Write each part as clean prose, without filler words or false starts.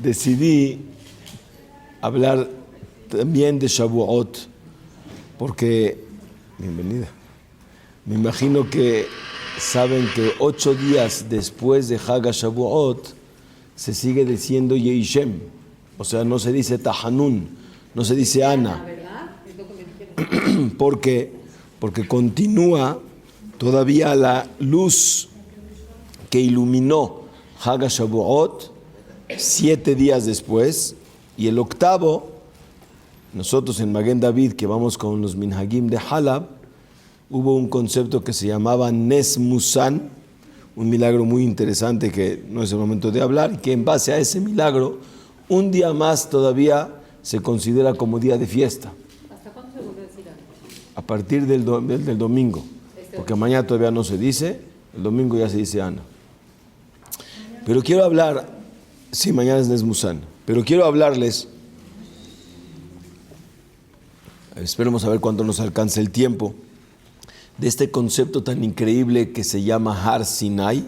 decidí hablar también de Shavuot, porque, bienvenida, me imagino que saben que 8 días después de Hag Shavuot se sigue diciendo Yehi Shem, o sea, no se dice Tahanun, no se dice Ana. ¿Por qué? Porque continúa todavía la luz que iluminó Hag Shavuot 7 días después, y el octavo, nosotros en Maguen David, que vamos con los Minhagim de Halab, hubo un concepto que se llamaba Nes Musan, un milagro muy interesante que no es el momento de hablar, y que en base a ese milagro, un día más todavía se considera como día de fiesta. ¿Hasta cuándo se vuelve a decir? A partir del domingo, porque mañana todavía no se dice, el domingo ya se dice Ana. Pero quiero hablar, sí, mañana es Nes Musan, pero quiero hablarles, esperemos a ver cuánto nos alcanza el tiempo, de este concepto tan increíble que se llama Har Sinai,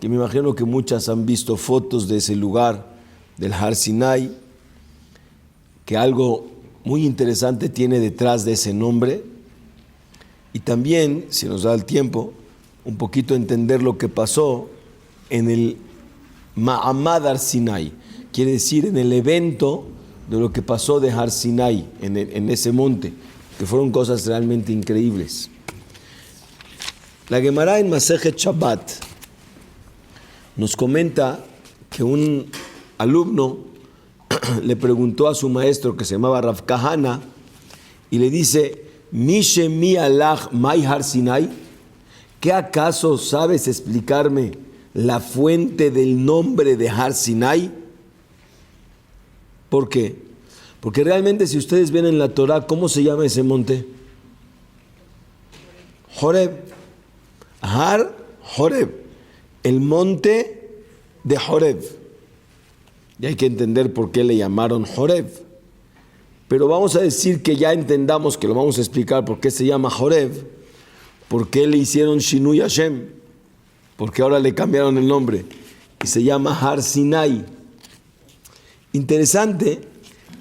que me imagino que muchas han visto fotos de ese lugar, del Har Sinai, que algo muy interesante tiene detrás de ese nombre, y también, si nos da el tiempo, un poquito entender lo que pasó en el Ma'amad Har Sinai, quiere decir en el evento de lo que pasó de Har Sinai, en ese monte, que fueron cosas realmente increíbles. La Gemara en Masejet Shabbat nos comenta que un alumno le preguntó a su maestro, que se llamaba Rav Kahana, y le dice: Mishe mi alach mai Har Sinai, ¿qué acaso sabes explicarme la fuente del nombre de Har Sinai? ¿Por qué? Porque realmente, si ustedes ven en la Torah, ¿cómo se llama ese monte? Horeb. Har Horeb, el monte de Horeb. Y hay que entender por qué le llamaron Horeb. Pero vamos a decir que ya entendamos, que lo vamos a explicar por qué se llama Horeb, por qué le hicieron Shinui Hashem, porque ahora le cambiaron el nombre y se llama Har Sinai. Interesante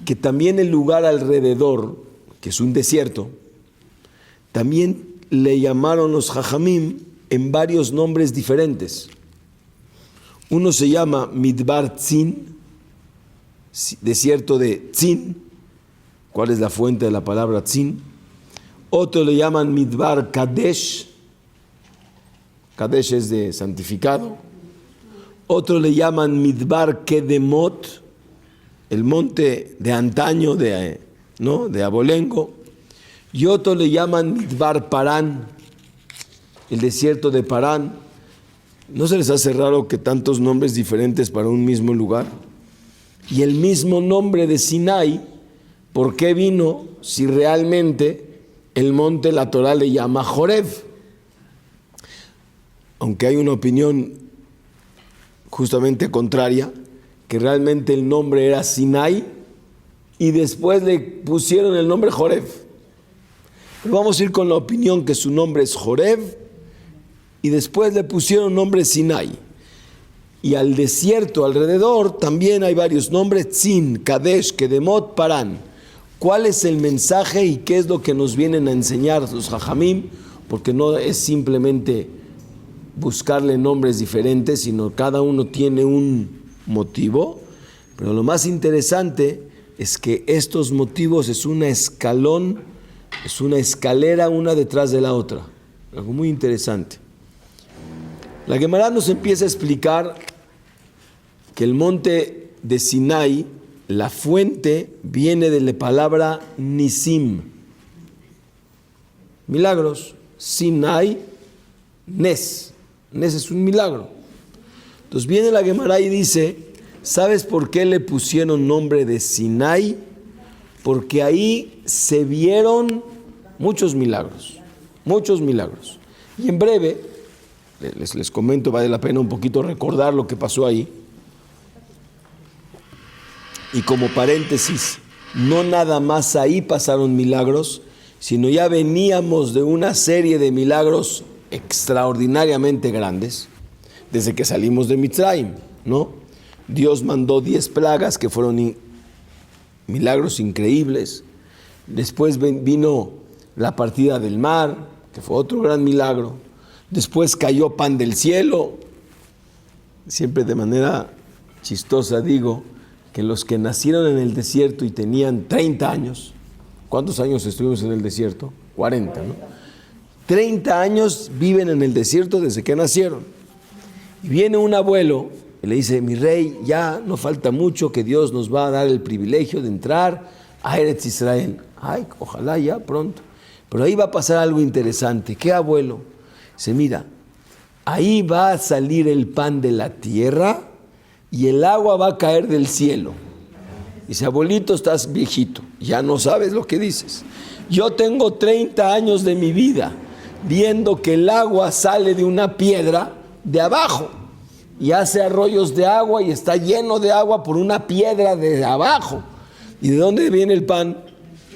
que también el lugar alrededor, que es un desierto, también le llamaron los Jajamim en varios nombres diferentes. Uno se llama Midbar Tzin, desierto de Tzin. ¿Cuál es la fuente de la palabra Tzin? Otro le llaman Midbar Kadesh. Kadesh es de santificado. Otro le llaman Midbar Kedemot, el monte de antaño de abolengo. Y otro le llaman Midbar Parán, el desierto de Parán. ¿No se les hace raro que tantos nombres diferentes para un mismo lugar? Y el mismo nombre de Sinai, ¿por qué vino si realmente el monte, la Torah le llama Horeb? Aunque hay una opinión justamente contraria, que realmente el nombre era Sinai y después le pusieron el nombre Horeb. Pero vamos a ir con la opinión que su nombre es Horeb y después le pusieron nombre Sinai. Y al desierto alrededor también hay varios nombres: Tzin, Kadesh, Kedemot, Parán. ¿Cuál es el mensaje y qué es lo que nos vienen a enseñar los Jajamim? Porque no es simplemente buscarle nombres diferentes, sino cada uno tiene un motivo. Pero lo más interesante es que estos motivos es una escalón, es una escalera una detrás de la otra. Algo muy interesante. La Gemara nos empieza a explicar que el monte de Sinai, la fuente, viene de la palabra Nisim, milagros. Sinai, Nes. Nes es un milagro. Entonces viene la Gemara y dice: ¿sabes por qué le pusieron nombre de Sinai? Porque ahí se vieron muchos milagros. Muchos milagros. Y en breve, les comento, vale la pena un poquito recordar lo que pasó ahí. Y como paréntesis, no nada más ahí pasaron milagros, sino ya veníamos de una serie de milagros extraordinariamente grandes desde que salimos de Mitzrayim, ¿no? Dios mandó 10 plagas que fueron milagros increíbles. Después vino la partida del mar, que fue otro gran milagro. Después cayó pan del cielo. Siempre de manera chistosa digo que los que nacieron en el desierto y tenían 30 años, ¿cuántos años estuvimos en el desierto? 40, ¿no? 30 años viven en el desierto desde que nacieron. Y viene un abuelo y le dice: mi rey, ya no falta mucho que Dios nos va a dar el privilegio de entrar a Eretz Israel. Ay, ojalá ya pronto. Pero ahí va a pasar algo interesante. ¿Qué abuelo? Dice: mira, ahí va a salir el pan de la tierra y el agua va a caer del cielo. Dice: abuelito, estás viejito, ya no sabes lo que dices. Yo tengo 30 años de mi vida viendo que el agua sale de una piedra de abajo y hace arroyos de agua y está lleno de agua por una piedra de abajo. ¿Y de dónde viene el pan?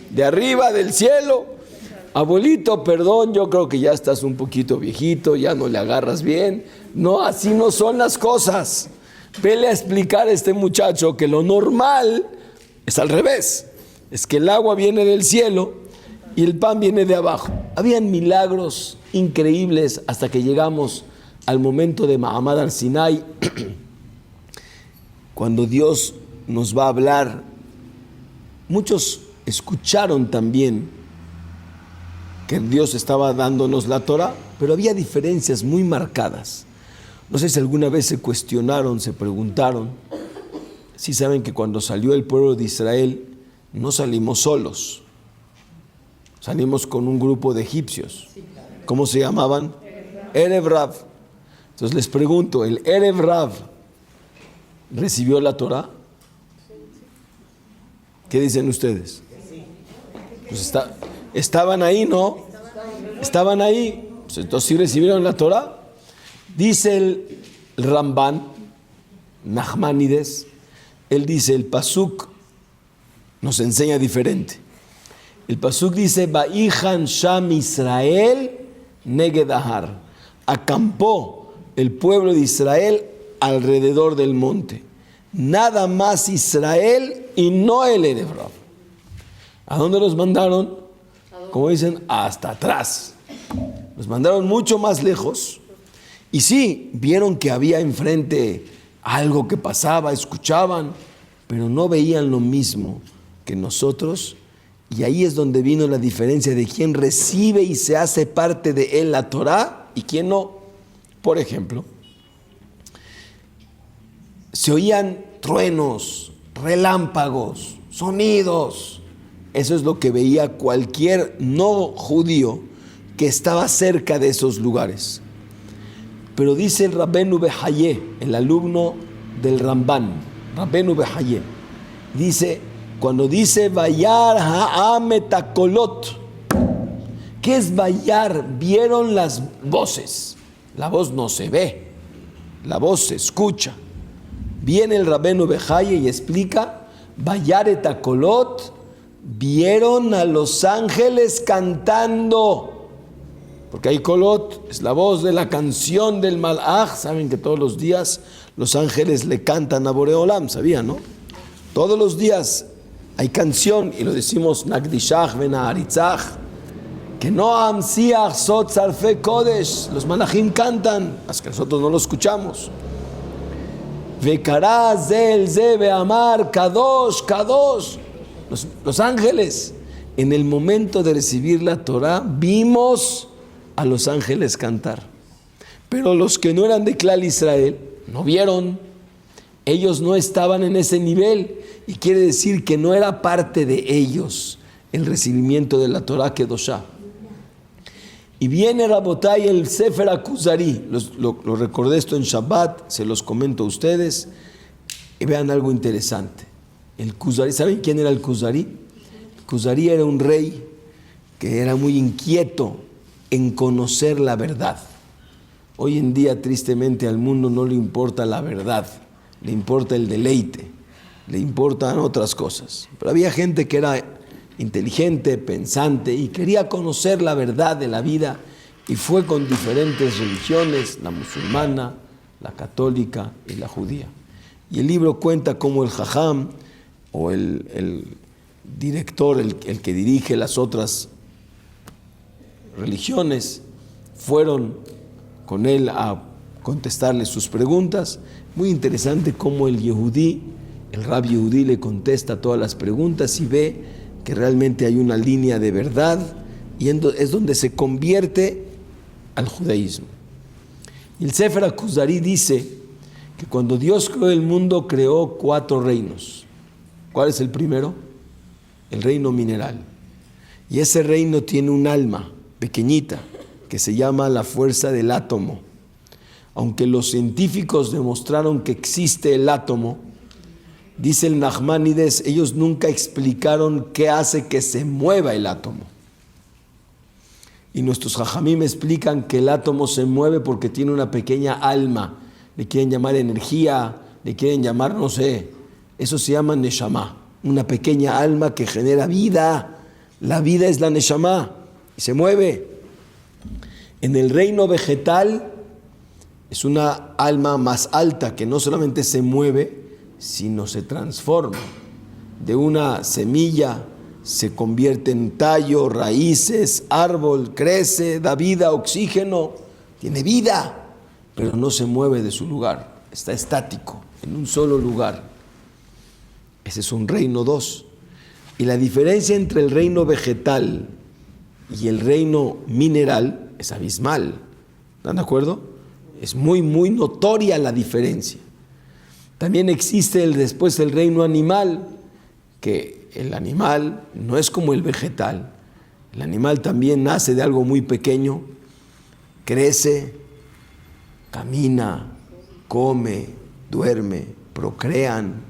De arriba, del cielo. Abuelito, perdón, yo creo que ya estás un poquito viejito, ya no le agarras bien. No, así no son las cosas. Vele a explicar a este muchacho que lo normal es al revés. Es que el agua viene del cielo y el pan viene de abajo. Habían milagros increíbles hasta que llegamos al momento de Mahamad al-Sinai, cuando Dios nos va a hablar. Muchos escucharon también que Dios estaba dándonos la Torah, pero había diferencias muy marcadas. No sé si alguna vez se cuestionaron, se preguntaron. Sí saben que cuando salió el pueblo de Israel, no salimos solos. Salimos con un grupo de egipcios. ¿Cómo se llamaban? Erev Rav. Entonces les pregunto, ¿el Erev Rav recibió la Torah? ¿Qué dicen ustedes? Pues estaban ahí, ¿no? Estaban ahí. Pues entonces sí recibieron la Torah. Dice el Ramban, Nachmanides, él dice, el pasuk nos enseña diferente. El pasuk dice: Vaihan Sham Israel neged ahar. Acampó el pueblo de Israel alrededor del monte. Nada más Israel y no el Erev Rav. ¿A dónde los mandaron? Como dicen, hasta atrás. Los mandaron mucho más lejos. Y sí, vieron que había enfrente algo que pasaba, escuchaban, pero no veían lo mismo que nosotros. Y ahí es donde vino la diferencia de quién recibe y se hace parte de él la Torah y quién no. Por ejemplo, se oían truenos, relámpagos, sonidos. Eso es lo que veía cualquier no judío que estaba cerca de esos lugares. Pero dice el Rabbeinu Behaye, el alumno del Ramban, Rabbeinu Behaye, dice, cuando dice Vayar ha'am et hakolot, ¿qué es Vayar? Vieron las voces. La voz no se ve, la voz se escucha. Viene el Rabbeinu Behaye y explica, Vayar et hakolot, vieron a los ángeles cantando. Porque hay kolot, es la voz de la canción del malach. Saben que todos los días los ángeles le cantan a Boreolam, ¿sabían, no? Todos los días hay canción, y lo decimos Nagdishach venaharitzach, que no amsiach sot zarfe kodesh, los malachim cantan, hasta que nosotros no lo escuchamos. Vekara zel ze beamar kadosh kadosh, los ángeles. En el momento de recibir la Torah vimos a los ángeles cantar, pero los que no eran de Klal Israel no vieron. Ellos no estaban en ese nivel, y quiere decir que no era parte de ellos el recibimiento de la Torah Kedoshá. Y viene Rabotay el Sefer HaKuzari, lo recordé esto en Shabbat, se los comento a ustedes, y vean algo interesante. El Kuzari, ¿saben quién era el Kuzari? El Kuzari era un rey que era muy inquieto en conocer la verdad. Hoy en día, tristemente, al mundo no le importa la verdad, le importa el deleite, le importan otras cosas. Pero había gente que era inteligente, pensante, y quería conocer la verdad de la vida, y fue con diferentes religiones, la musulmana, la católica y la judía. Y el libro cuenta cómo el jajam o el director, el que dirige las otras religiones, fueron con él a contestarle sus preguntas. Muy interesante cómo el Yehudí, el Rab Yehudí, le contesta todas las preguntas y ve que realmente hay una línea de verdad y es donde se convierte al judaísmo. Y el Sefer HaKuzari dice que cuando Dios creó el mundo, creó 4 reinos. ¿Cuál es el primero? El reino mineral. Y ese reino tiene un alma pequeñita que se llama la fuerza del átomo. Aunque los científicos demostraron que existe el átomo, dice el Nachmanides, ellos nunca explicaron qué hace que se mueva el átomo. Y nuestros jajamim explican que el átomo se mueve porque tiene una pequeña alma. Le quieren llamar energía, le quieren llamar, no sé, eso se llama neshama, una pequeña alma que genera vida. La vida es la neshama y se mueve. En el reino vegetal es una alma más alta que no solamente se mueve, sino se transforma. De una semilla se convierte en tallo, raíces, árbol, crece, da vida, oxígeno, tiene vida, pero no se mueve de su lugar, está estático, en un solo lugar. Ese es un reino 2. Y la diferencia entre el reino vegetal y el reino mineral es abismal. ¿Están de acuerdo? Es muy, muy notoria la diferencia. También existe después el reino animal, que el animal no es como el vegetal. El animal también nace de algo muy pequeño, crece, camina, come, duerme, procrean.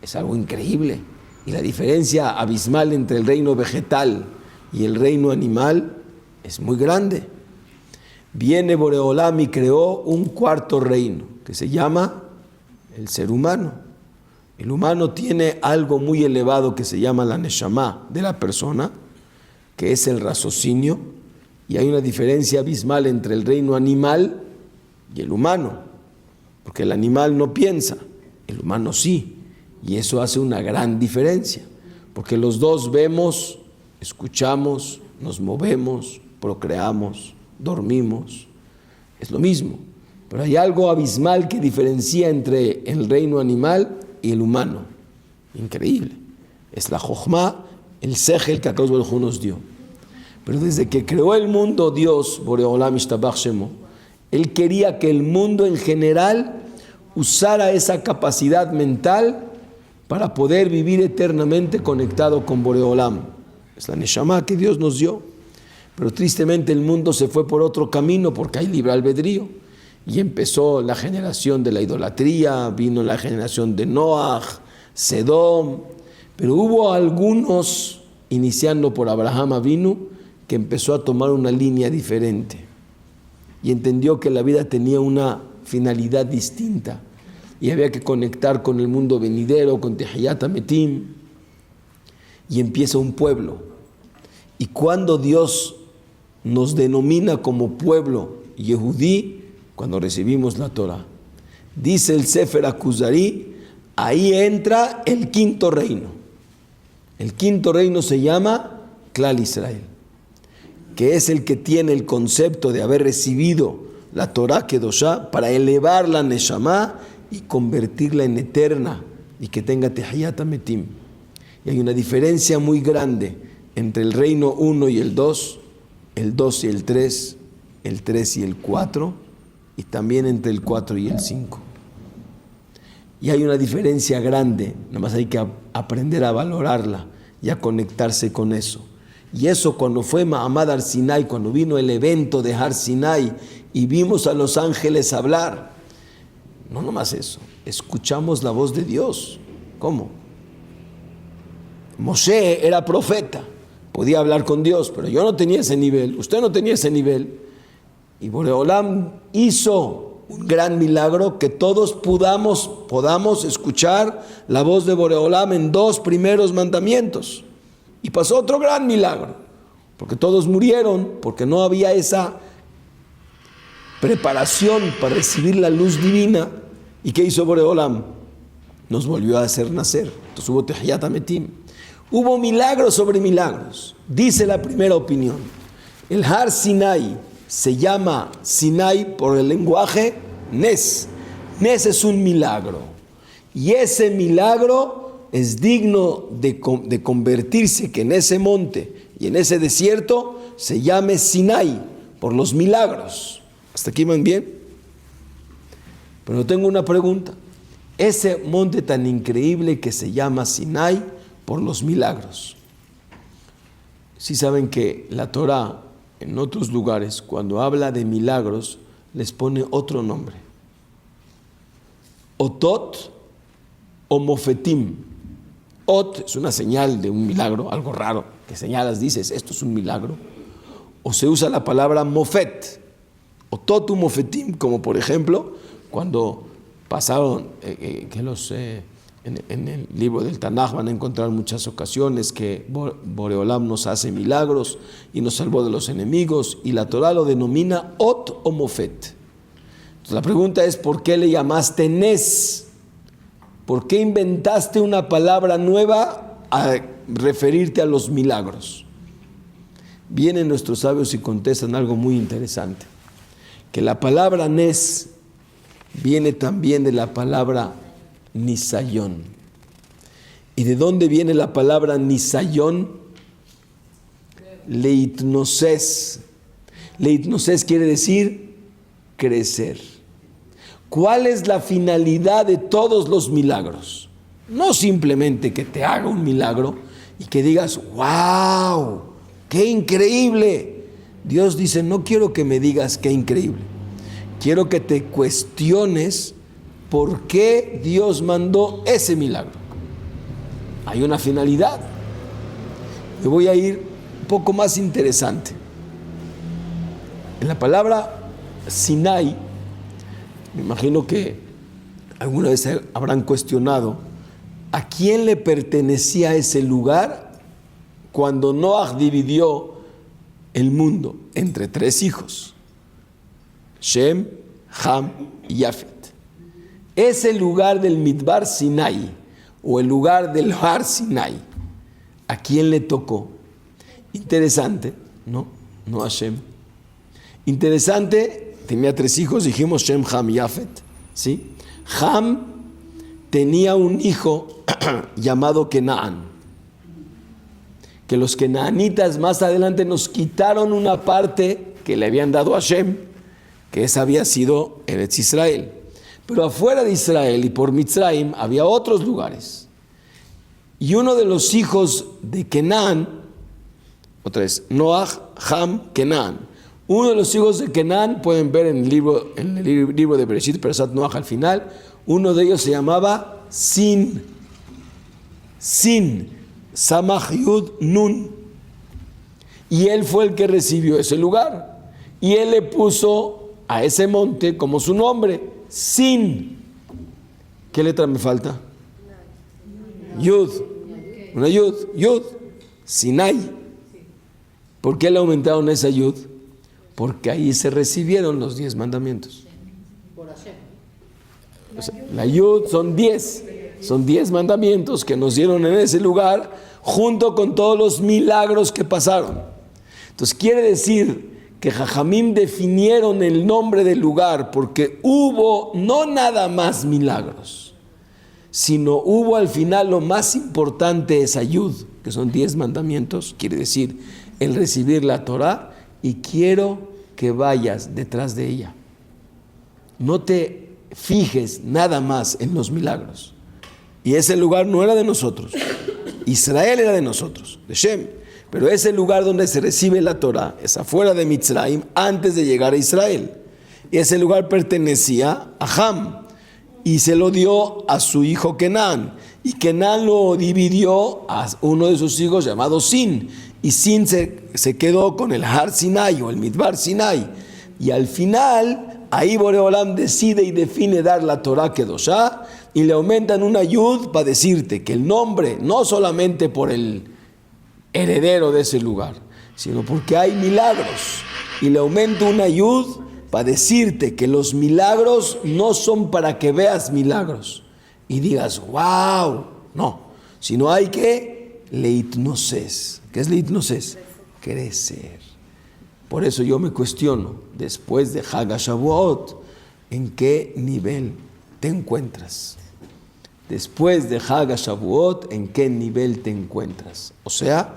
Es algo increíble. Y la diferencia abismal entre el reino vegetal y el reino animal es muy grande. Viene Boreolam y creó un 4.º reino que se llama el ser humano. El humano tiene algo muy elevado que se llama la neshama de la persona, que es el raciocinio, y hay una diferencia abismal entre el reino animal y el humano, porque el animal no piensa, el humano sí, y eso hace una gran diferencia, porque los dos vemos, escuchamos, nos movemos, procreamos, dormimos, es lo mismo, pero hay algo abismal que diferencia entre el reino animal y el humano, increíble. Es la Jochma, el Sejel que Akadosh Baruj Hu nos dio. Pero desde que creó el mundo Dios, Boreolam Ishtabach Shemo, Él quería que el mundo en general usara esa capacidad mental para poder vivir eternamente conectado con Boreolam. Es la Neshama que Dios nos dio. Pero tristemente el mundo se fue por otro camino porque hay libre albedrío. Y empezó la generación de la idolatría, vino la generación de Noaj, Sedom, pero hubo algunos, iniciando por Abraham Avinu, que empezó a tomar una línea diferente y entendió que la vida tenía una finalidad distinta y había que conectar con el mundo venidero, con Tehiyat Ametim, y empieza un pueblo. Y cuando Dios nos denomina como pueblo Yehudí, cuando recibimos la Torah, dice el Sefer HaKuzari, ahí entra el 5.º reino. El 5.º reino se llama Klal Israel, que es el que tiene el concepto de haber recibido la Torah Kedoshá para elevar la Neshama y convertirla en eterna y que tenga Tehiyat Ametim. Y hay una diferencia muy grande entre el reino 1 y el 2 y el 3, el 3 y el 4, y también entre el 4 y el 5. Y hay una diferencia grande, nada más hay que aprender a valorarla y a conectarse con eso. Y eso cuando fue Ma'amad Har Sinai, cuando vino el evento de Har Sinai y vimos a los ángeles hablar, no nomás eso, escuchamos la voz de Dios. ¿Cómo? Moshe era profeta, podía hablar con Dios, pero yo no tenía ese nivel, usted no tenía ese nivel. Y Boreolam hizo un gran milagro que todos podamos escuchar la voz de Boreolam en 2 primeros mandamientos. Y pasó otro gran milagro, porque todos murieron, porque no había esa preparación para recibir la luz divina. ¿Y qué hizo Boreolam? nos volvió a hacer nacer. Entonces hubo Tehiyat Hametim. Hubo milagros sobre milagros. Dice la primera opinión. El Har Sinai se llama Sinai por el lenguaje Nes. Nes es un milagro. Y ese milagro es digno de convertirse que en ese monte y en ese desierto se llame Sinai por los milagros. ¿Hasta aquí van bien? Pero tengo una pregunta. Ese monte tan increíble que se llama Sinai por los milagros. Sí saben que la Torá en otros lugares cuando habla de milagros les pone otro nombre. Otot o Mofetim. Ot es una señal de un milagro, algo raro, que señalas, dices, esto es un milagro. O se usa la palabra Mofet. Otot u Mofetim, como por ejemplo, cuando pasaron, en el libro del Tanaj van a encontrar muchas ocasiones que Boreolam nos hace milagros y nos salvó de los enemigos, y la Torah lo denomina Ot o Mofet. Entonces la pregunta es, ¿por qué le llamaste Nes? ¿Por qué inventaste una palabra nueva a referirte a los milagros? Vienen nuestros sabios y contestan algo muy interesante, que la palabra Nes viene también de la palabra Nisayón. ¿Y de dónde viene la palabra Nisayón? Leitnoses. Leitnoses quiere decir crecer. ¿Cuál es la finalidad de todos los milagros? No simplemente que te haga un milagro y que digas, ¡wow! ¡Qué increíble! Dios dice, no quiero que me digas qué increíble. Quiero que te cuestiones por qué Dios mandó ese milagro. Hay una finalidad. Me voy a ir un poco más interesante. En la palabra Sinai, me imagino que alguna vez habrán cuestionado a quién le pertenecía ese lugar cuando Noaj dividió el mundo entre 3 hijos, Shem, Ham y Yafet. Ese lugar del Midbar Sinai o el lugar del Har Sinai, ¿a quién le tocó? Interesante, no a Shem. Interesante, tenía 3 hijos, dijimos Shem, Ham y Yafet, ¿sí? Ham tenía un hijo llamado Kenaán, que los kenaanitas más adelante nos quitaron una parte que le habían dado a Shem, que esa había sido Eretz Israel. Pero afuera de Israel y por Mitzrayim había otros lugares. Y uno de los hijos de Kenaán, otra vez, Noaj, Ham, Kenaán. Uno de los hijos de Kenaán, pueden ver en el libro de Bereshit, Perashat Noaj al final, uno de ellos se llamaba Sin. Sin, Samach Yud Nun. Y él fue el que recibió ese lugar. Y él le puso a ese monte como su nombre, Sin. ¿Qué letra me falta? Yud. Una Yud. Yud. Sinai. ¿Por qué le aumentaron esa Yud? Porque ahí se recibieron los 10 mandamientos. O sea, la Yud son 10. Son 10 mandamientos que nos dieron en ese lugar, junto con todos los milagros que pasaron. Entonces quiere decir que Jajamim definieron el nombre del lugar porque hubo no nada más milagros, sino hubo al final lo más importante es Ayud, que son 10 mandamientos, quiere decir el recibir la Torah, y quiero que vayas detrás de ella. No te fijes nada más en los milagros. Y ese lugar no era de nosotros, Israel era de nosotros, de Shem. Pero ese lugar donde se recibe la Torah es afuera de Mitzrayim, antes de llegar a Israel. Y ese lugar pertenecía a Ham y se lo dio a su hijo Kenaán. Y Kenaán lo dividió a uno de sus hijos llamado Sin. Y Sin se quedó con el Har Sinai o el Midbar Sinai. Y al final, ahí Boreolam decide y define dar la Torah Kedoshá y le aumentan una yud para decirte que el nombre, no solamente por el heredero de ese lugar, sino porque hay milagros, y le aumento una yud para decirte que los milagros no son para que veas milagros, y digas, wow. No, sino hay que leitnoses. ¿Qué es leitnoses? Crecer. Por eso yo me cuestiono, después de Hag HaShavuot, ¿en qué nivel te encuentras? Después de Hag HaShavuot, ¿en qué nivel te encuentras? O sea,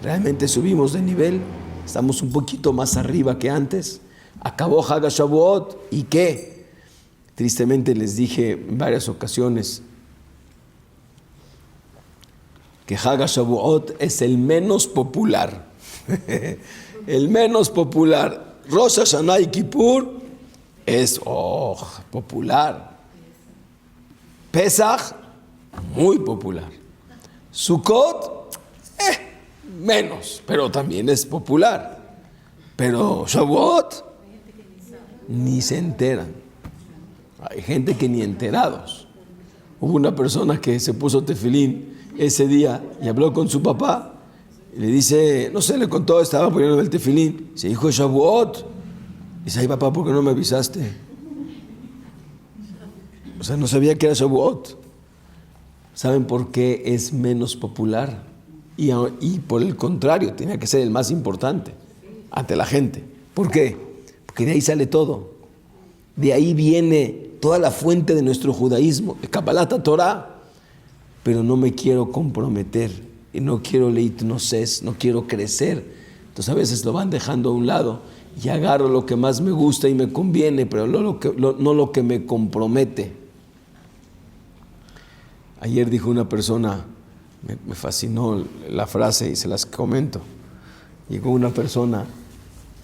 ¿realmente subimos de nivel? ¿Estamos un poquito más arriba que antes? Acabó Hag HaShavuot, ¿y qué? Tristemente les dije en varias ocasiones que Hag HaShavuot es el menos popular. El menos popular. Rosh Hashanah y Kippur es popular. Pesach, muy popular. Sukkot, menos, pero también es popular. Pero Shavuot, ni se enteran. Hay gente que ni enterados. Hubo una persona que se puso tefilín ese día y habló con su papá. Y le dice, no sé, le contó, estaba poniendo el tefilín. Se dijo Shavuot. Dice, ay papá, ¿por qué no me avisaste? O sea, no sabía que era Shavuot. ¿Saben por qué es menos popular? Y por el contrario, tenía que ser el más importante ante la gente. ¿Por qué? Porque de ahí sale todo. De ahí viene toda la fuente de nuestro judaísmo, de Kabbalat Torah. Pero no me quiero comprometer. Y no quiero leitnoses, no quiero crecer. Entonces a veces lo van dejando a un lado y agarro lo que más me gusta y me conviene, pero no lo que me compromete. Ayer dijo una persona, me fascinó la frase y se las comento. Llegó una persona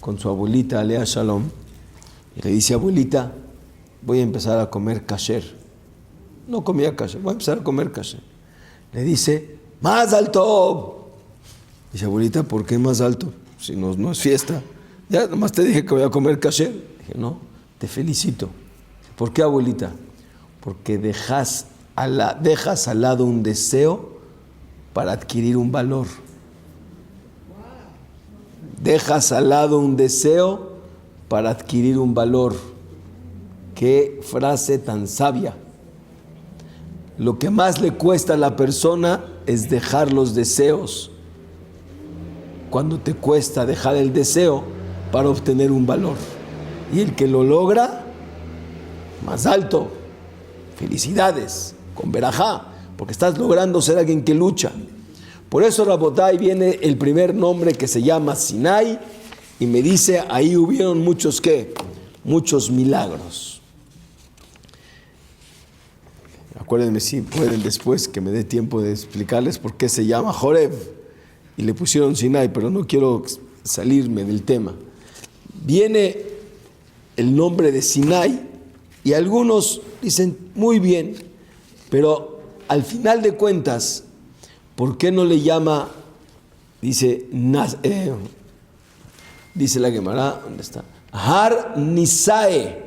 con su abuelita, Alea Shalom, y le dice, abuelita, voy a empezar a comer kasher. No comía kasher, voy a empezar a comer kasher. Le dice, más alto. Dice, abuelita, ¿por qué más alto? Si no es fiesta. Ya nomás te dije que voy a comer kasher. Dije, no, te felicito. ¿Por qué, abuelita? Porque dejas al lado un deseo para adquirir un valor. Dejas al lado un deseo para adquirir un valor. Qué frase tan sabia. Lo que más le cuesta a la persona es dejar los deseos. Cuando te cuesta dejar el deseo para obtener un valor. Y el que lo logra, más alto. Felicidades, con verajá, porque estás logrando ser alguien que lucha. Por eso, Rabotay, viene el primer nombre que se llama Sinai, y me dice, ahí hubieron muchos milagros. Acuérdenme si pueden después que me dé tiempo de explicarles por qué se llama Joreb y le pusieron Sinai, pero no quiero salirme del tema. Viene el nombre de Sinai y algunos dicen muy bien, pero al final de cuentas, ¿por qué no le llama? Dice la Gemara, ¿dónde está? Har Nisae.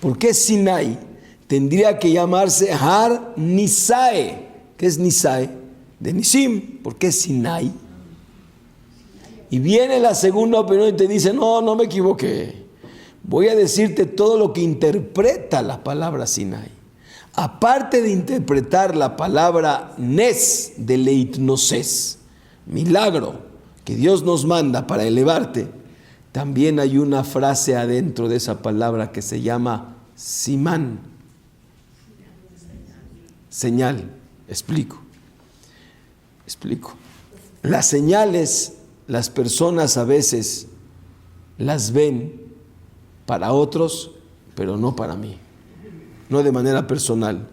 ¿Por qué Sinai? Tendría que llamarse Har Nisae. ¿Qué es Nisae? De Nisim. ¿Por qué Sinai? Y viene la segunda opinión y te dice, no me equivoqué. Voy a decirte todo lo que interpreta la palabra Sinai. Aparte de interpretar la palabra Nes, de leitnoses, milagro, que Dios nos manda para elevarte, también hay una frase adentro de esa palabra que se llama Simán. Señal. Explico. Las señales, las personas a veces las ven para otros, pero no para mí. No de manera personal.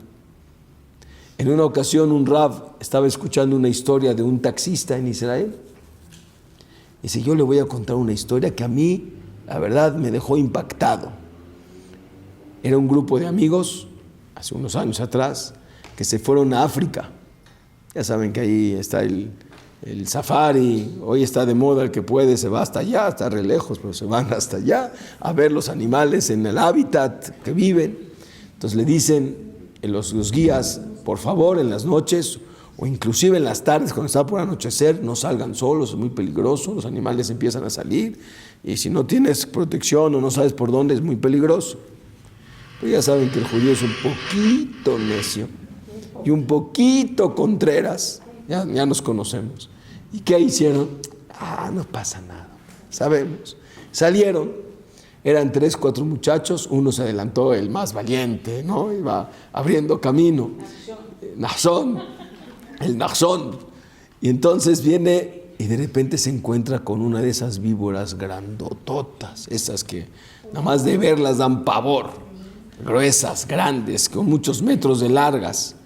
En una ocasión un Rav estaba escuchando una historia de un taxista en Israel. Dice, yo le voy a contar una historia que a mí, la verdad, me dejó impactado. Era un grupo de amigos, hace unos años atrás, que se fueron a África. Ya saben que ahí está el safari, hoy está de moda, el que puede se va hasta allá, está re lejos, pero se van hasta allá a ver los animales en el hábitat que viven. Entonces le dicen los guías, por favor, en las noches o inclusive en las tardes, cuando está por anochecer, no salgan solos, es muy peligroso, los animales empiezan a salir, y si no tienes protección o no sabes por dónde, es muy peligroso. Pero ya saben que el judío es un poquito necio. y un poquito contreras. Ya nos conocemos. ¿Y qué hicieron? No pasa nada. Sabemos. Salieron. Eran 3, 4 muchachos. Uno se adelantó, el más valiente, ¿no? Iba abriendo camino. Nachshon. El Nachshon. Y entonces viene y de repente se encuentra con una de esas víboras grandototas. Esas que nada más de verlas dan pavor. Gruesas, grandes, con muchos metros de largas.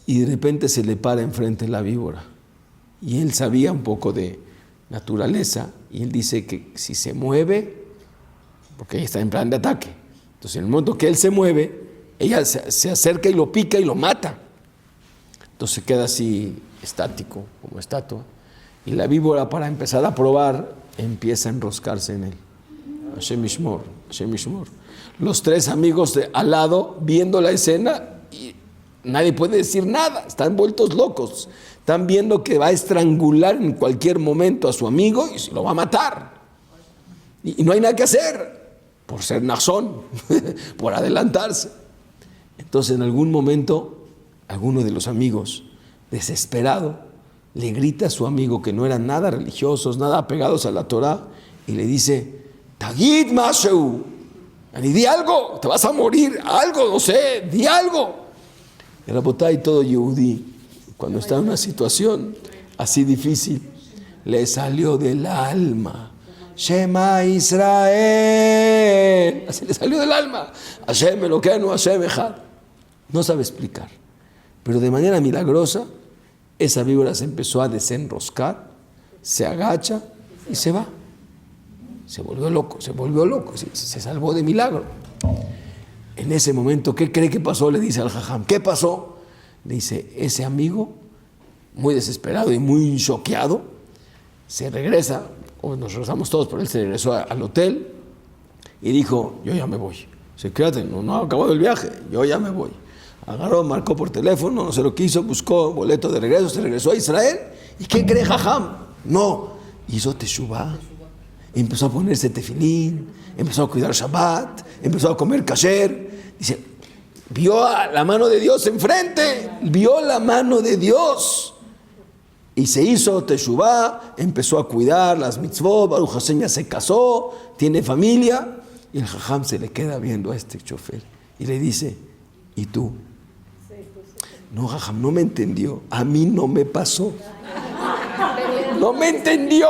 Y de repente se le para enfrente la víbora. Y él sabía un poco de naturaleza. Y él dice que si se mueve, porque ella está en plan de ataque. Entonces, en el momento que él se mueve, ella se acerca y lo pica y lo mata. Entonces queda así estático, como estatua. Y la víbora, para empezar a probar, empieza a enroscarse en él. Hashem Yishmor, Hashem Yishmor. Los 3 amigos al lado, viendo la escena, y nadie puede decir nada, están vueltos locos. Están viendo que va a estrangular en cualquier momento a su amigo y se lo va a matar. Y no hay nada que hacer, por ser Nachshon, por adelantarse. Entonces, en algún momento, alguno de los amigos, desesperado, le grita a su amigo, que no eran nada religiosos, nada apegados a la Torah, y le dice: Tagid Masheu, di algo, te vas a morir, algo, no sé, di algo. El Rabotay, todo Yehudí, cuando está en una situación así difícil, le salió del alma: Shema Israel. Así le salió del alma. Hashem Elokeinu, Hashem Echad. No sabe explicar, pero de manera milagrosa, esa víbora se empezó a desenroscar, se agacha y se va. Se volvió loco, se salvó de milagro. En ese momento, ¿qué cree que pasó? Le dice al jajam, ¿qué pasó? Le dice, ese amigo, muy desesperado y muy choqueado, se regresa, o nos regresamos todos, pero él se regresó al hotel y dijo: yo ya me voy. Dice: quédate, no ha acabado el viaje, yo ya me voy. Agarró, marcó por teléfono, no sé lo que hizo, buscó boleto de regreso, se regresó a Israel. ¿Y qué cree jajam? No, hizo teshuvá. Empezó a ponerse tefilín, empezó a cuidar Shabbat, empezó a comer kasher. Dice, vio la mano de Dios enfrente, vio la mano de Dios. Y se hizo teshuvá, empezó a cuidar las mitzvot. Baruch Hashem ya se casó, tiene familia. Y el jajam se le queda viendo a este chofer y le dice: ¿y tú? No, jajam, no me entendió. A mí no me pasó. No me entendió.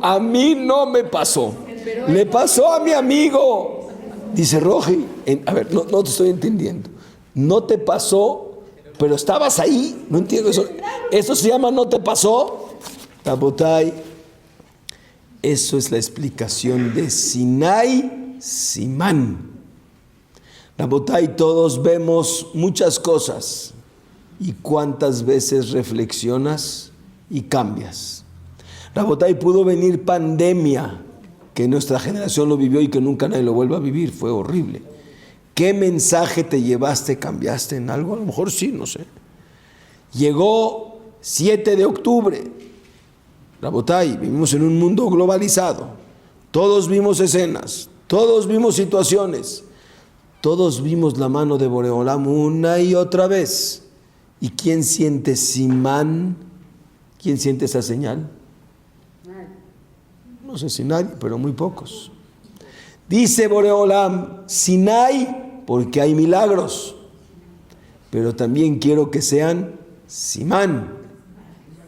A mí no me pasó. Le pasó a mi amigo. Dice Roji, a ver, no te estoy entendiendo. No te pasó, pero estabas ahí. No entiendo eso. ¿Eso se llama no te pasó? Rabotay, eso es la explicación de Sinai Simán. Rabotay, todos vemos muchas cosas. ¿Y cuántas veces reflexionas y cambias? Rabotay, pudo venir pandemia, que nuestra generación lo vivió y que nunca nadie lo vuelva a vivir. Fue horrible. ¿Qué mensaje te llevaste? ¿Cambiaste en algo? A lo mejor sí, no sé. Llegó 7 de octubre. Rabotay, vivimos en un mundo globalizado. Todos vimos escenas, todos vimos situaciones. Todos vimos la mano de Boreolam una y otra vez. ¿Y quién siente Simán? ¿Quién siente esa señal? No sé si nadie, pero muy pocos. Dice Boreolam, Sinai, porque hay milagros. Pero también quiero que sean Simán.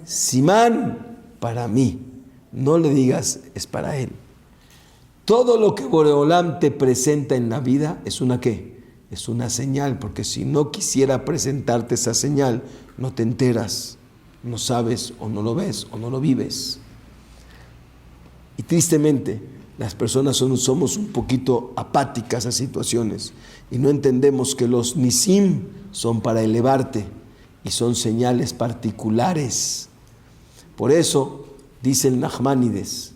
Simán para mí. No le digas, es para él. Todo lo que Boreolam te presenta en la vida es una ¿qué? Es una señal, porque si no quisiera presentarte esa señal, no te enteras, no sabes, o no lo ves, o no lo vives. Y tristemente, las personas somos un poquito apáticas a situaciones y no entendemos que los nisim son para elevarte y son señales particulares. Por eso, dice el Nachmanides,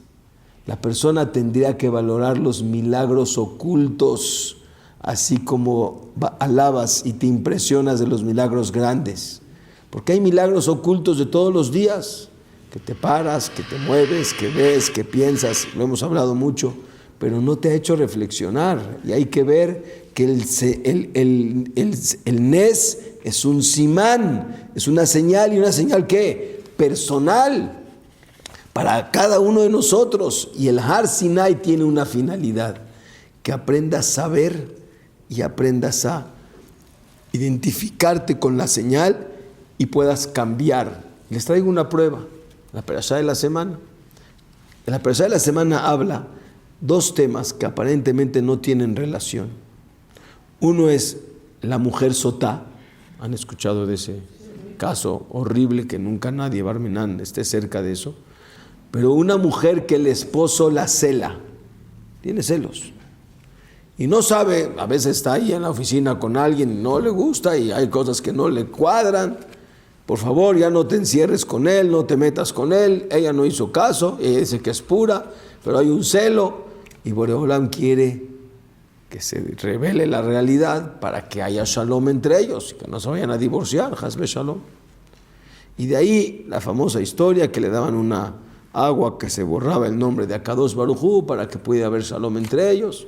la persona tendría que valorar los milagros ocultos, así como alabas y te impresionas de los milagros grandes. Porque hay milagros ocultos de todos los días, que te paras, que te mueves, que ves, que piensas, lo hemos hablado mucho, pero no te ha hecho reflexionar. Y hay que ver que el Nes es un simán, es una señal, y una señal ¿qué? Personal para cada uno de nosotros. Y el Har Sinai tiene una finalidad, que aprendas a ver y aprendas a identificarte con la señal y puedas cambiar. Les traigo una prueba, la Perashá de la semana. En la Perashá de la semana habla dos temas que aparentemente no tienen relación. Uno es la mujer sotá. ¿Han escuchado de ese caso horrible que nunca nadie, Barminan, esté cerca de eso? Pero una mujer que el esposo la cela, tiene celos, y no sabe, a veces está ahí en la oficina con alguien, no le gusta y hay cosas que no le cuadran. Por favor, ya no te encierres con él, no te metas con él. Ella no hizo caso, ella dice que es pura, pero hay un celo, y Boreolam quiere que se revele la realidad para que haya shalom entre ellos, que no se vayan a divorciar, hasbe shalom. Y de ahí la famosa historia que le daban una agua que se borraba el nombre de Akadosh Baruj Hu para que pudiera haber shalom entre ellos.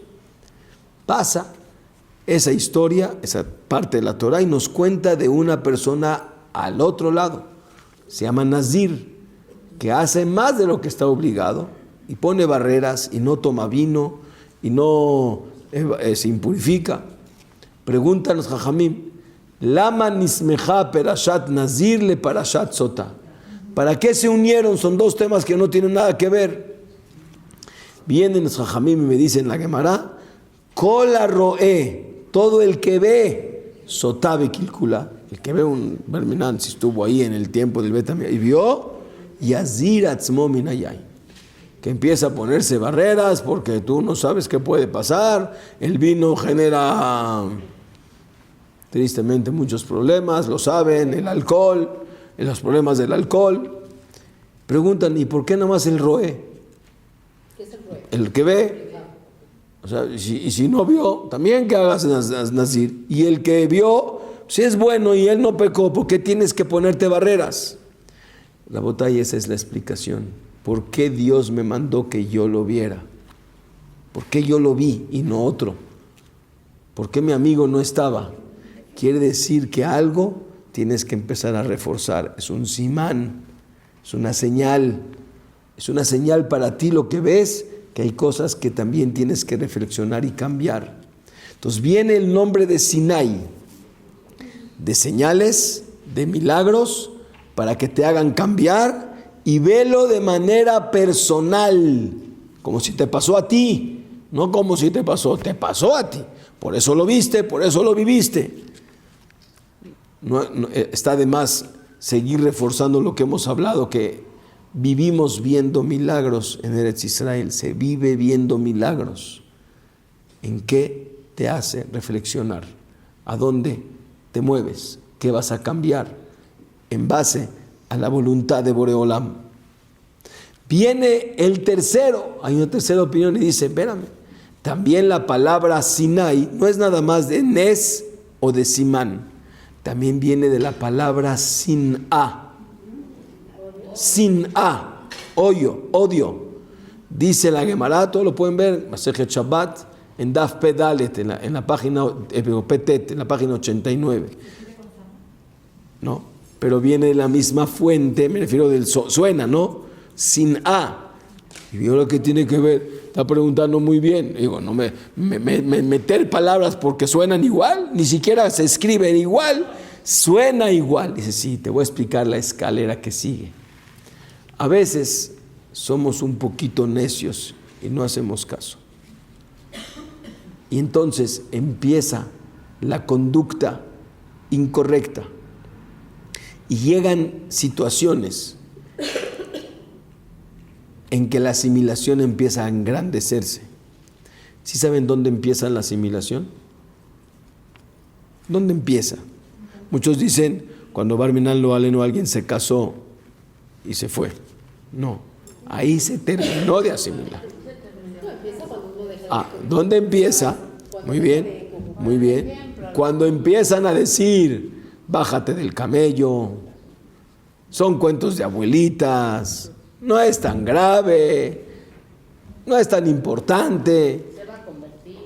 Pasa esa historia, esa parte de la Torah, y nos cuenta de una persona al otro lado, se llama Nazir, que hace más de lo que está obligado y pone barreras y no toma vino y no se impurifica. Preguntan los Jajamim, Lama nismeja perashat Nazir le parashat Sotá. ¿Para qué se unieron? Son dos temas que no tienen nada que ver. Vienen los Jajamim y me dicen la Gemara, Kola roe, todo el que ve, Sotá bekilkula, el que ve un Barminan, si estuvo ahí en el tiempo del Betamia y vio, Yazir atzmo minayay, que empieza a ponerse barreras porque tú no sabes qué puede pasar. El vino genera tristemente muchos problemas, lo saben, el alcohol, los problemas del alcohol. Preguntan, ¿y por qué nomás el roe? ¿Qué es el roe? El que ve. O sea, y si no vio, también que hagas nazir. Y el que vio, si es bueno y él no pecó, ¿por qué tienes que ponerte barreras? La botella, esa es la explicación. ¿Por qué Dios me mandó que yo lo viera? ¿Por qué yo lo vi y no otro? ¿Por qué mi amigo no estaba? Quiere decir que algo tienes que empezar a reforzar. Es un simán, es una señal para ti lo que ves, que hay cosas que también tienes que reflexionar y cambiar. Entonces viene el nombre de Sinai, de señales, de milagros, para que te hagan cambiar, y velo de manera personal, como si te pasó a ti, no como si te pasó a ti. Por eso lo viste, por eso lo viviste. No, está de más seguir reforzando lo que hemos hablado, que vivimos viendo milagros en Eretz Israel, se vive viendo milagros. ¿En qué te hace reflexionar? ¿A dónde te mueves? ¿Qué vas a cambiar? En base a la voluntad de Boreolam. Viene el tercero, hay una tercera opinión y dice, espérame, también la palabra Sinai no es nada más de Nes o de Simán, también viene de la palabra Sin'a. Sin'a, odio. Dice la Gemara, todo lo pueden ver, Masejet Shabbat, en Daf Pedalet, en la página Petet, en la página 89. No, pero viene de la misma fuente, me refiero del suena, ¿no? Sin'a. Y yo lo que tiene que ver, está preguntando muy bien. Digo, no meter palabras porque suenan igual, ni siquiera se escriben igual, suena igual. Dice, sí, te voy a explicar la escalera que sigue. A veces somos un poquito necios y no hacemos caso. Y entonces empieza la conducta incorrecta. Y llegan situaciones en que la asimilación empieza a engrandecerse. ¿Sí saben dónde empieza la asimilación? ¿Dónde empieza? Muchos dicen, cuando Barminan lo aleno alguien se casó y se fue. No, ahí se terminó de asimilar. ¿Dónde empieza? Muy bien. Cuando empiezan a decir, bájate del camello, son cuentos de abuelitas, no es tan grave. no es tan importante. Se va a convertir.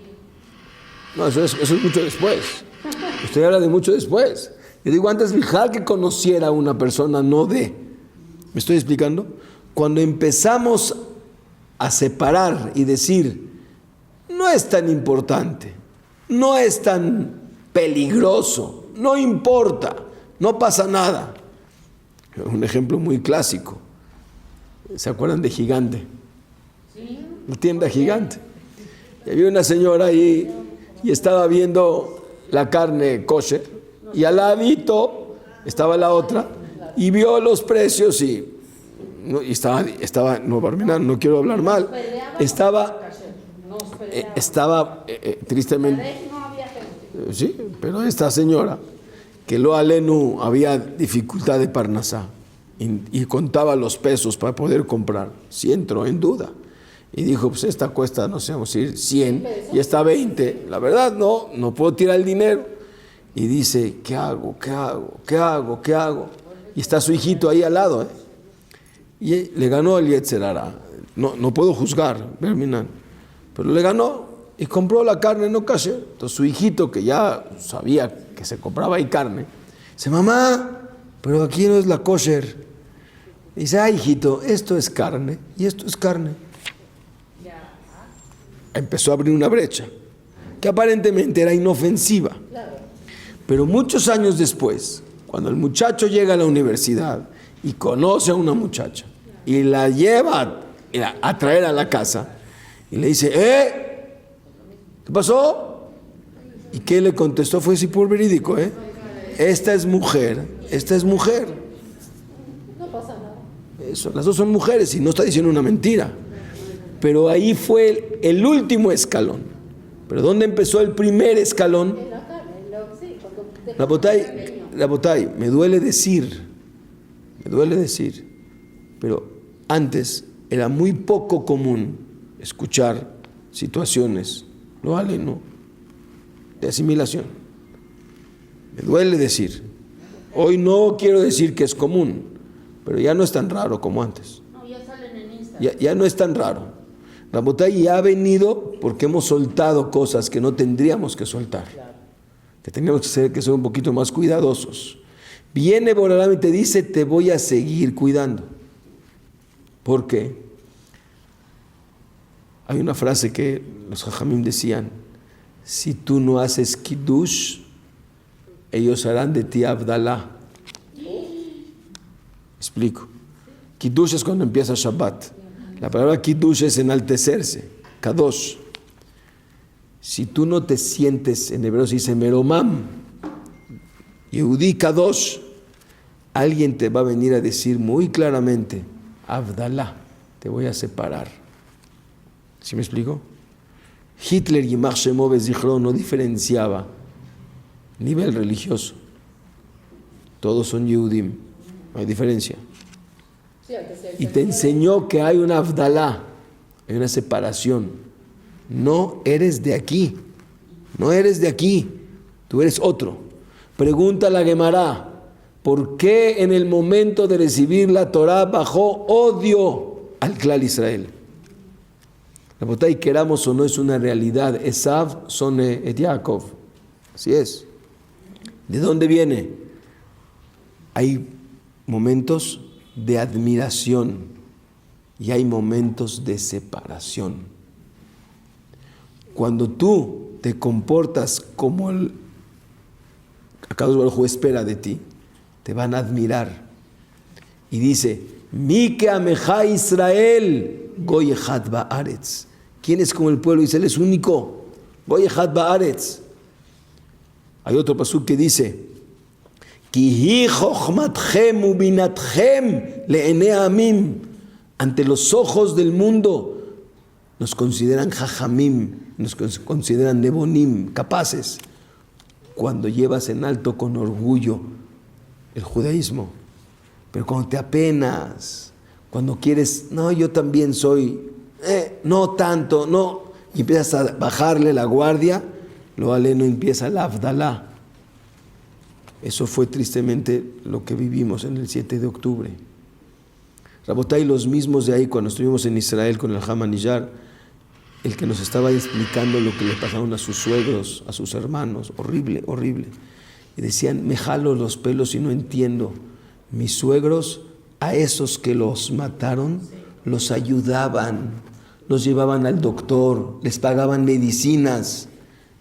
No, eso es mucho después. Usted habla de mucho después. Yo digo, antes Bijal que conociera a una persona, no de. ¿Me estoy explicando? Cuando empezamos a separar y decir, no es tan importante, no es tan peligroso, no importa, no pasa nada. Un ejemplo muy clásico. ¿Se acuerdan de Gigante? Sí. La tienda Gigante. Y había una señora ahí y estaba viendo la carne kosher y al ladito estaba la otra y vio los precios y estaba no, Barminan, no quiero hablar mal, estaba tristemente, No había gente. sí, pero esta señora que lo alenu había dificultad de parnasá y contaba los pesos para poder comprar, sí entró en duda y dijo, pues esta cuesta, no sé, vamos a decir 100 y esta 20, la verdad no puedo tirar el dinero. Y dice, ¿qué hago? Y está su hijito ahí al lado, y le ganó el Yetzer Hara. No puedo juzgar, Berminan, pero le ganó y compró la carne no kosher. Entonces su hijito, que ya sabía que se compraba ahí carne, dice, mamá, pero aquí no es la kosher. Dice, hijito, esto es carne y esto es carne. Empezó a abrir una brecha que aparentemente era inofensiva. Pero muchos años después, cuando el muchacho llega a la universidad y conoce a una muchacha y la lleva a traer a la casa y le dice, ¿qué pasó? ¿Y qué le contestó? Fue así por verídico, esta es mujer. No pasa nada. Eso, las dos son mujeres y no está diciendo una mentira. Pero ahí fue el último escalón. ¿Pero dónde empezó el primer escalón? En la carne, sí, cuando Rabotay, me duele decir, pero antes era muy poco común escuchar situaciones, lo aleno, de asimilación. Me duele decir. Hoy no quiero decir que es común, pero ya no es tan raro como antes. No, ya salen en Instagram. Ya no es tan raro. Rabotay ya ha venido porque hemos soltado cosas que no tendríamos que soltar. Que teníamos que ser un poquito más cuidadosos. Viene Borolam y te dice, te voy a seguir cuidando. ¿Por qué? Hay una frase que los jajamim decían, si tú no haces kiddush, ellos harán de ti Abdalá. Explico. Kiddush es cuando empieza Shabbat. La palabra kiddush es enaltecerse, kadosh. Si tú no te sientes, en hebreo se dice meromam, Yehudí kadosh, alguien te va a venir a decir muy claramente, Abdalá, te voy a separar. ¿Sí me explico? Hitler y Yimach Shemo Bezichro no diferenciaba nivel religioso. Todos son Yehudim, no hay diferencia. Y te enseñó que hay una Abdalá, hay una separación. No eres de aquí, tú eres otro. Pregunta la Gemara, ¿por qué en el momento de recibir la Torah bajó odio al Klal Israel? La botay, queramos o no, es una realidad. Esav sone et Yaakov, así es. ¿De dónde viene? Hay momentos de admiración y hay momentos de separación. Cuando tú te comportas como el Akadosh Baruj Hu espera de ti, te van a admirar. Y dice, Mi que ameja Israel, Goy echad ba'aretz. ¿Quién es como el pueblo de Israel? Es único. Goy echad ba'aretz. Hay otro pasuk que dice, Ki hi chochmatchem ubinatchem le'enei amim. Ante los ojos del mundo nos consideran jajamim, nos consideran nebonim, capaces. Cuando llevas en alto con orgullo el judaísmo, pero cuando te apenas, cuando quieres, no, yo también soy, no tanto, no, y empiezas a bajarle la guardia, lo aleno empieza la Abdalá. Eso fue tristemente lo que vivimos en el 7 de octubre. Rabotay, los mismos de ahí, cuando estuvimos en Israel con el Hamanillar, el que nos estaba explicando lo que le pasaron a sus suegros, a sus hermanos, horrible, horrible. Y decían, me jalo los pelos y no entiendo. Mis suegros, a esos que los mataron, los ayudaban, los llevaban al doctor, les pagaban medicinas.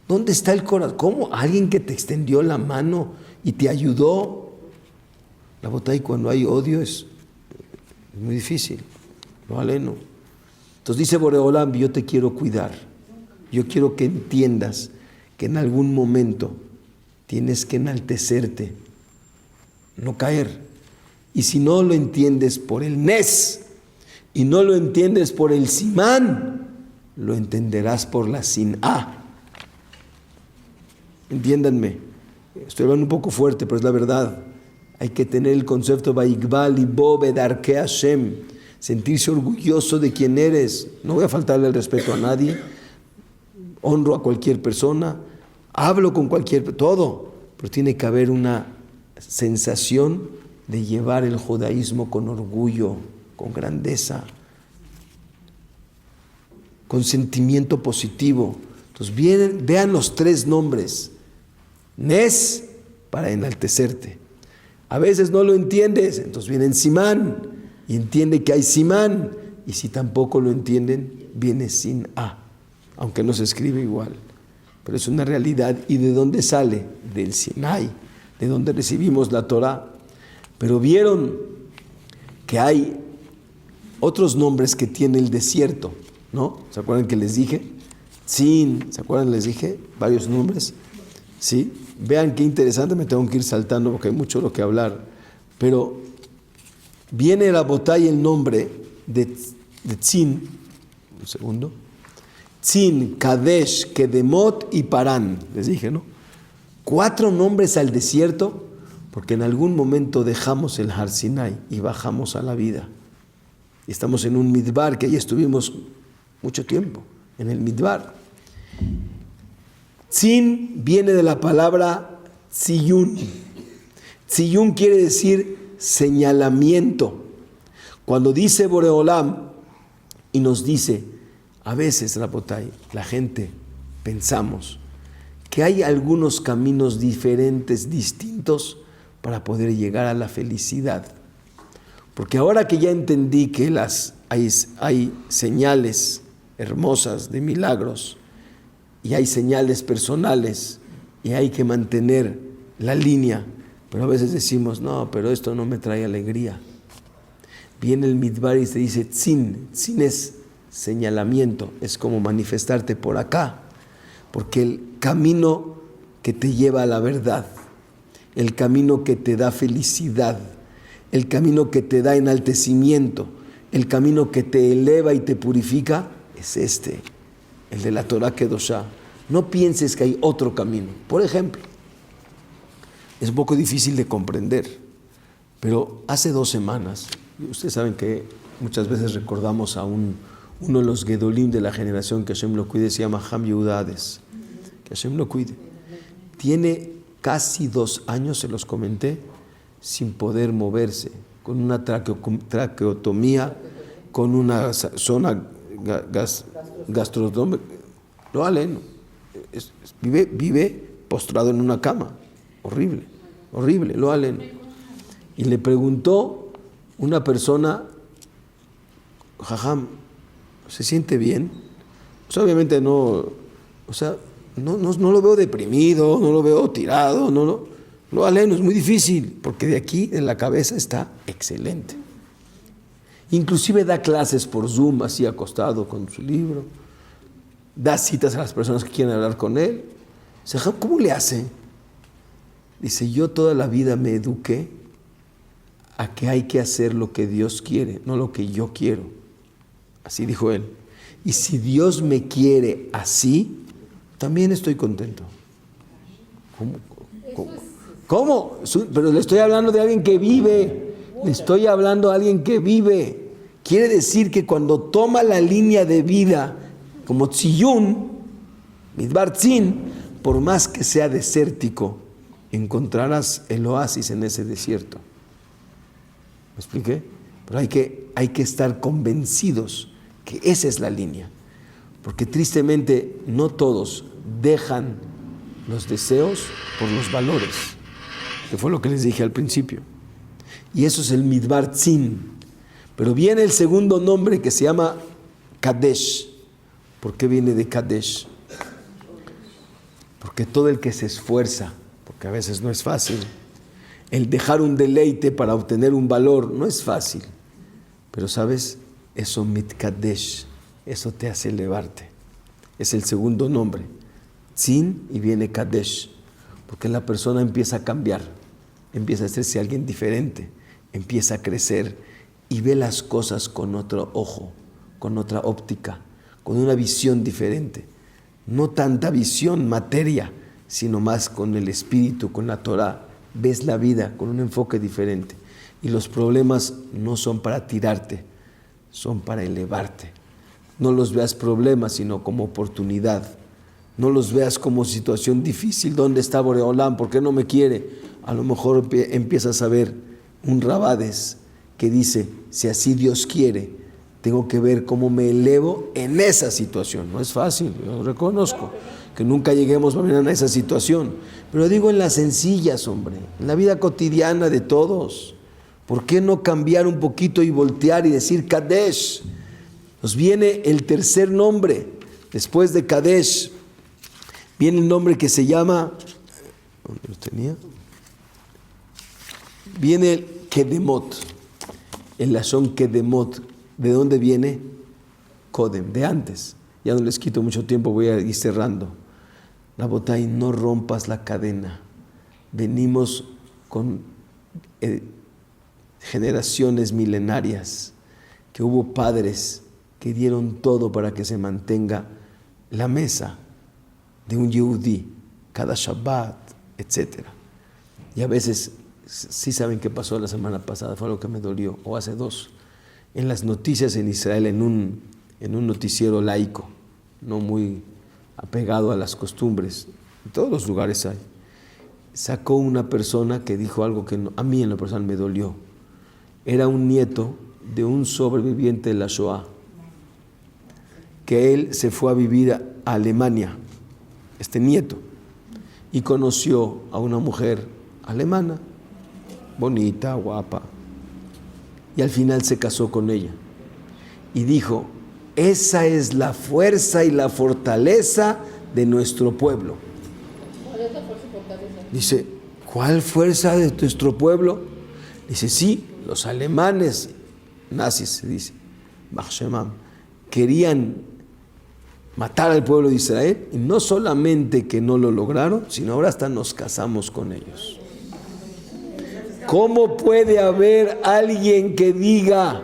¿Dónde está el corazón? ¿Cómo? Alguien que te extendió la mano y te ayudó. La botella, cuando hay odio es muy difícil. Lo aleno. Entonces dice Boreolam, yo te quiero cuidar. Yo quiero que entiendas que en algún momento tienes que enaltecerte, no caer. Y si no lo entiendes por el Nes y no lo entiendes por el Simán, lo entenderás por la Sin-A. Entiéndanme, estoy hablando un poco fuerte, pero es la verdad. Hay que tener el concepto Vaikbal y Bobedarke Hashem, sentirse orgulloso de quién eres. No voy a faltarle el respeto a nadie, honro a cualquier persona, hablo con todo, pero tiene que haber una sensación de llevar el judaísmo con orgullo, con grandeza, con sentimiento positivo. Entonces vean los 3 nombres. Nes, para enaltecerte. A veces no lo entiendes, entonces viene Simán y entiende que hay Simán. Y si tampoco lo entienden, viene sin A, aunque no se escribe igual. Pero es una realidad. ¿Y de dónde sale? Del Sinai, de donde recibimos la Torah. Pero vieron que hay otros nombres que tiene el desierto, ¿no? ¿Se acuerdan que les dije? Sin, ¿se acuerdan? Les dije varios nombres. ¿Sí? Vean qué interesante, me tengo que ir saltando porque hay mucho lo que hablar. Pero viene la botella el nombre de Tzin, un segundo. Tzin, Kadesh, Kedemot y Parán. Les dije, ¿no? 4 nombres al desierto, porque en algún momento dejamos el Har Sinai y bajamos a la vida. Y estamos en un Midbar, que ahí estuvimos mucho tiempo, en el Midbar. Tzin viene de la palabra Tziyun. Tziyun quiere decir señalamiento. Cuando dice Boreolam y nos dice, a veces, Rabotay, la gente pensamos que hay algunos caminos diferentes, distintos, para poder llegar a la felicidad. Porque ahora que ya entendí que hay señales hermosas de milagros, y hay señales personales, y hay que mantener la línea, pero a veces decimos, no, pero esto no me trae alegría. Viene el Midbar y se dice Tzin. Tzin es señalamiento, es como manifestarte por acá, porque el camino que te lleva a la verdad, el camino que te da felicidad, el camino que te da enaltecimiento, el camino que te eleva y te purifica, es este, el de la Torah Kedoshá. No pienses que hay otro camino. Por ejemplo, es un poco difícil de comprender, pero hace 2 semanas, ustedes saben que muchas veces recordamos a uno de los Gedolim de la generación, que Hashem lo cuide, se llama Ham Yehuda Hades. Que Hashem lo cuide. Tiene casi 2 años, se los comenté, sin poder moverse, con una traqueotomía, con una zona gastronómica. Lo aleno. Vive postrado en una cama. Horrible, horrible, lo aleno. Y le preguntó una persona, Jajam, ¿se siente bien? Pues obviamente no, no lo veo deprimido, no lo veo tirado, lo aleno, es muy difícil, porque de aquí, en la cabeza, está excelente. Inclusive da clases por Zoom, así acostado con su libro, da citas a las personas que quieren hablar con él. Dice, ¿cómo le hace? Dice, yo toda la vida me eduqué a que hay que hacer lo que Dios quiere, no lo que yo quiero. Así dijo él. Y si Dios me quiere así, también estoy contento. ¿Cómo? Pero le estoy hablando de alguien que vive. Le estoy hablando a alguien que vive. Quiere decir que cuando toma la línea de vida como Tziyun, Midbar Tzin, por más que sea desértico, encontrarás el oasis en ese desierto. ¿Me expliqué? Pero hay que hay que estar convencidos que esa es la línea. Porque tristemente no todos dejan los deseos por los valores, que fue lo que les dije al principio. Y eso es el Midbar Tzin. Pero viene el segundo nombre que se llama Kadesh. ¿Por qué viene de Kadesh? Porque todo el que se esfuerza, porque a veces no es fácil, el dejar un deleite para obtener un valor no es fácil. Pero ¿sabes? Eso Mitkadesh, eso te hace elevarte. Es el segundo nombre. Tzin y viene Kadesh. Porque la persona empieza a cambiar, empieza a hacerse alguien diferente, empieza a crecer y ve las cosas con otro ojo, con otra óptica, con una visión diferente. No tanta visión materia, sino más con el espíritu, con la Torah. Ves la vida con un enfoque diferente. Y los problemas no son para tirarte, son para elevarte. No los veas problemas, sino como oportunidad. No los veas como situación difícil. ¿Dónde está Boreolán? ¿Por qué no me quiere? A lo mejor empiezas a ver un Rabades que dice, si así Dios quiere, tengo que ver cómo me elevo en esa situación. No es fácil, yo reconozco que nunca lleguemos a esa situación. Pero digo en las sencillas, hombre, en la vida cotidiana de todos. ¿Por qué no cambiar un poquito y voltear y decir Kadesh? Nos viene el tercer nombre, después de Kadesh, viene el nombre que se llama, ¿dónde lo tenía? Viene el Kedemot, el Lashon Kedemot. ¿De dónde viene? Kodem, de antes. Ya no les quito mucho tiempo, voy a ir cerrando. Rabotay, no rompas la cadena. Venimos con generaciones milenarias, que hubo padres que dieron todo para que se mantenga la mesa de un Yehudí, cada Shabbat, etc. Y a veces, sí saben qué pasó la semana pasada, fue algo que me dolió, o hace dos, en las noticias en Israel, en un noticiero laico, no muy apegado a las costumbres, en todos los lugares hay, sacó una persona que dijo algo que a mí en lo personal me dolió. Era un nieto de un sobreviviente de la Shoah, que él se fue a vivir a Alemania, este nieto, y conoció a una mujer alemana, bonita, guapa, y al final se casó con ella. Y dijo, esa es la fuerza y la fortaleza de nuestro pueblo. ¿Cuál es la fuerza y fortaleza? Dice, ¿cuál fuerza de nuestro pueblo? Dice, sí, los alemanes, nazis se dice, querían matar al pueblo de Israel, y no solamente que no lo lograron, sino ahora hasta nos casamos con ellos. ¿Cómo puede haber alguien que diga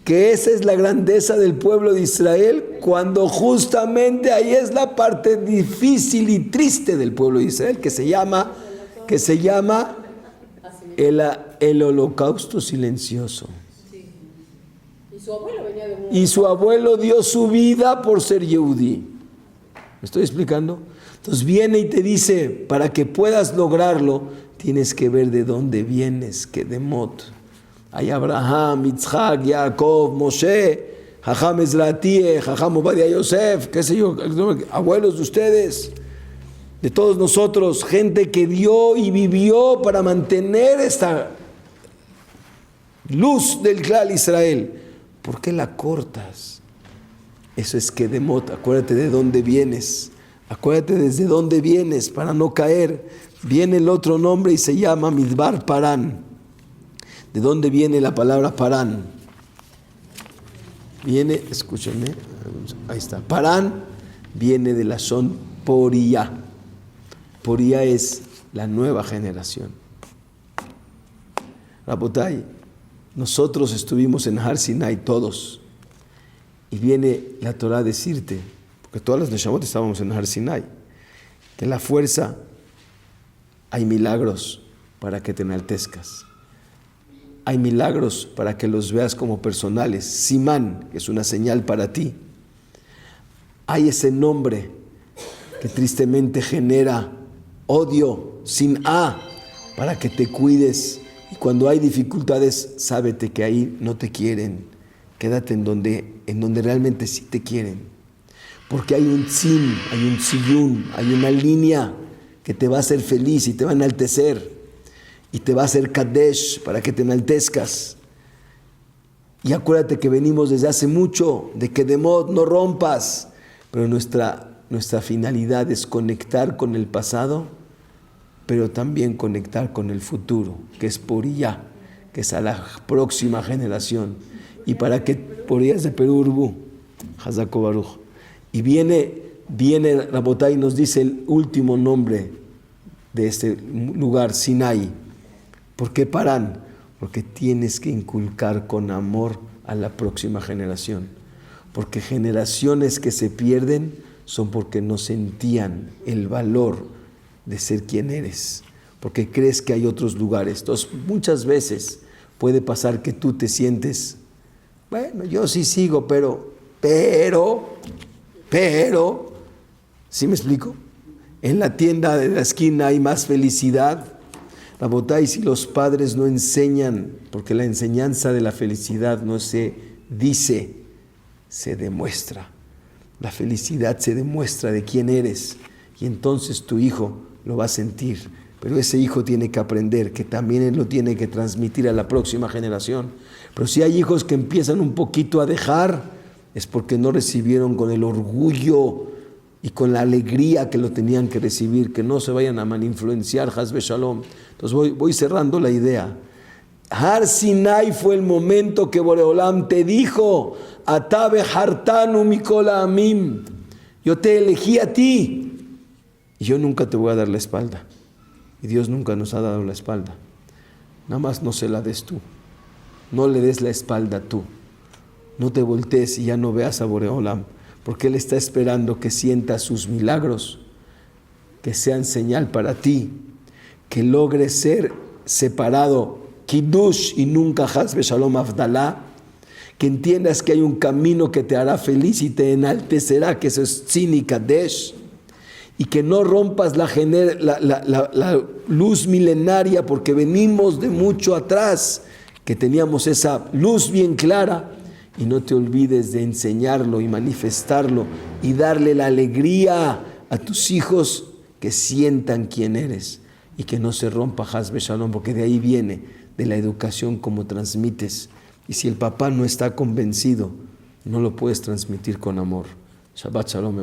que esa es la grandeza del pueblo de Israel cuando justamente ahí es la parte difícil y triste del pueblo de Israel, que se llama el holocausto silencioso? Y su abuelo venía de un... Y su abuelo dio su vida por ser Yehudí. ¿Me estoy explicando? Entonces viene y te dice, para que puedas lograrlo, tienes que ver de dónde vienes, que de Mot. Hay Abraham, Yitzhak, Jacob, Moshe, Jajam Ezratie, Jajam Obadia Yosef, qué sé yo, abuelos de ustedes, de todos nosotros, gente que dio y vivió para mantener esta luz del Klal Israel. ¿Por qué la cortas? Eso es que de Mot, acuérdate de dónde vienes, acuérdate desde dónde vienes para no caer. Viene el otro nombre y se llama Midbar Parán. ¿De dónde viene la palabra Parán? Viene, escúchenme, ahí está. Parán viene de la son Poriyá. Poriyá es la nueva generación. Rabotay, nosotros estuvimos en Har Sinai todos. Y viene la Torah a decirte, porque todas las Neshamot estábamos en Har Sinai, que la fuerza, hay milagros para que te enaltezcas. Hay milagros para que los veas como personales. Simán, que es una señal para ti. Hay ese nombre que tristemente genera odio, sin A, para que te cuides Y cuando hay dificultades, sábete que ahí no te quieren. Quédate en donde realmente sí te quieren. Porque hay un tzim, hay un tziyun, hay una línea que te va a hacer feliz y te va a enaltecer. Y te va a hacer kadesh para que te enaltezcas. Y acuérdate que venimos desde hace mucho, de que de mod no rompas. Pero nuestra finalidad es conectar con el pasado, pero también conectar con el futuro, que es Poriyá, que es a la próxima generación. Y para que Poriyá es de Perú Urbú, Hazako Baruch. Y viene Rabotay y nos dice el último nombre de este lugar, Sinai. ¿Por qué Parán? Porque tienes que inculcar con amor a la próxima generación. Porque generaciones que se pierden son porque no sentían el valor de ser quien eres. Porque crees que hay otros lugares. Entonces, muchas veces puede pasar que tú te sientes, bueno, yo sí sigo, pero, ¿sí me explico? En la tienda de la esquina hay más felicidad. Rabotay, si los padres no enseñan, porque la enseñanza de la felicidad no se dice, se demuestra. La felicidad se demuestra de quién eres y entonces tu hijo lo va a sentir. Pero ese hijo tiene que aprender que también él lo tiene que transmitir a la próxima generación. Pero si hay hijos que empiezan un poquito a dejar, es porque no recibieron con el orgullo y con la alegría que lo tenían que recibir, que no se vayan a malinfluenciar, Hazbe Shalom. Entonces voy cerrando la idea. Har Sinai fue el momento que Boreolam te dijo, Atabe hartanu mikola amim, yo te elegí a ti y yo nunca te voy a dar la espalda. Y Dios nunca nos ha dado la espalda. Nada más no se la des tú. No le des la espalda tú. No te voltees y ya no veas a Boreolam, porque Él está esperando que sientas sus milagros, que sean señal para ti, que logres ser separado, Kiddush y nunca Hazbe Shalom Avdalá, que entiendas que hay un camino que te hará feliz y te enaltecerá, que eso es Tzin y Kadesh, y que no rompas la luz milenaria, porque venimos de mucho atrás, que teníamos esa luz bien clara, y no te olvides de enseñarlo y manifestarlo y darle la alegría a tus hijos, que sientan quién eres y que no se rompa Hazbe Shalom, porque de ahí viene, de la educación como transmites. Y si el papá no está convencido, no lo puedes transmitir con amor. Shabbat Shalom.